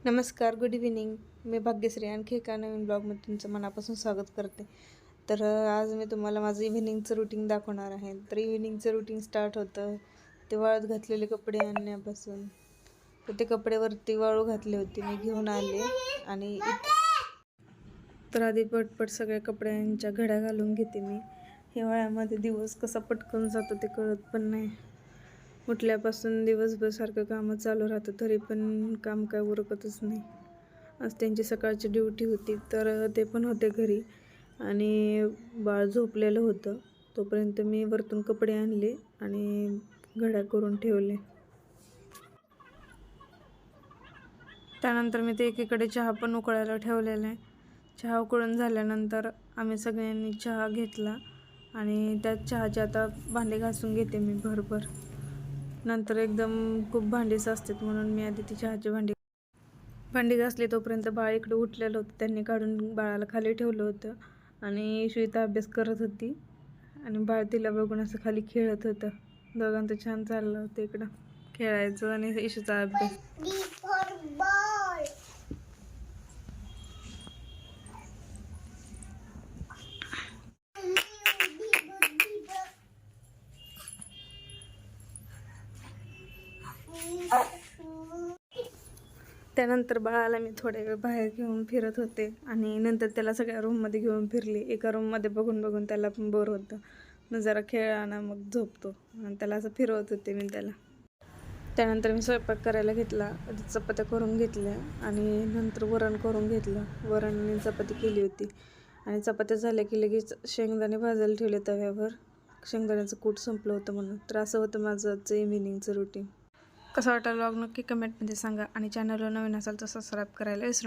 नमस्कार, good evening. मी भाग्यश्री आणखी एका नवीन ब्लॉगमध्ये तुमचं मनापासून स्वागत करते. आज मी तुम्हाला माझं इव्हिनिंगचं रुटीन दाखवणार आहे. तर इव्हिनिंगचं रुटीन स्टार्ट होतं ते वाळत घातलेले कपडे आणण्यापासून. तर ते कपडे वरती वाळू घातले होते, मी घेऊन आले आणि तर आधी पटपट सगळ्या कपड्यांच्या घड्या घालून घेते मी. हिवाळ्यामध्ये दिवस कसा पटकन जातो ते कळत पण नाही. उठल्यापासून दिवसभर सारखं कामं चालू राहतं, तरी पण काम काय उरकतच नाही. आज त्यांची सकाळची ड्युटी होती, तर ते पण होते घरी आणि बाळ झोपलेलं होतं. तोपर्यंत मी वरतून कपडे आणले आणि घड्या करून ठेवले. त्यानंतर मी ते एकीकडे चहा पण उकळायला ठेवलेला आहे. चहा उकळून झाल्यानंतर आम्ही सगळ्यांनी चहा घेतला आणि त्या चहाची आता भांडे घासून घेते मी भरभर. नंतर एकदम खूप भांडी साचतात म्हणून मी आधी ती चहाची भांडी घासली. तोपर्यंत बाळ इकडं उठलेलं होतं, त्यांनी काढून बाळाला खाली ठेवलं होतं आणि श्वेता अभ्यास करत होती आणि बाळ तिला बघून असं खाली खेळत होतं. दोघांचं छान चाललं होतं इकडं खेळायचं आणि इशूचा अभ्यास. त्यानंतर बाळाला मी थोड्या वेळ बाहेर घेऊन फिरत होते आणि नंतर त्याला सगळ्या रूममध्ये घेऊन फिरली. एका रूममध्ये बघून बघून त्याला पण बोर होतं, मग जरा खेळला ना मग झोपतो आणि त्याला असं फिरवत होते मी त्याला. त्यानंतर मी स्वयंपाक करायला घेतला. चपात्या करून घेतल्या आणि नंतर वरण करून घेतलं. वरण आणि चपाती केली होती आणि चपात्या झाल्या की लगेच शेंगदाणे भाजायला ठेवले तव्यावर. शेंगदाण्याचं कूट संपलं होतं म्हणून. तर असं होतं माझं आजचं इव्हिनिंगचं रुटीन. कसं वाटलं व्लॉग नक्की कमेंटमध्ये सांगा आणि चॅनलला नवीन असाल तर सबस्क्राईब करायला विसरू नका.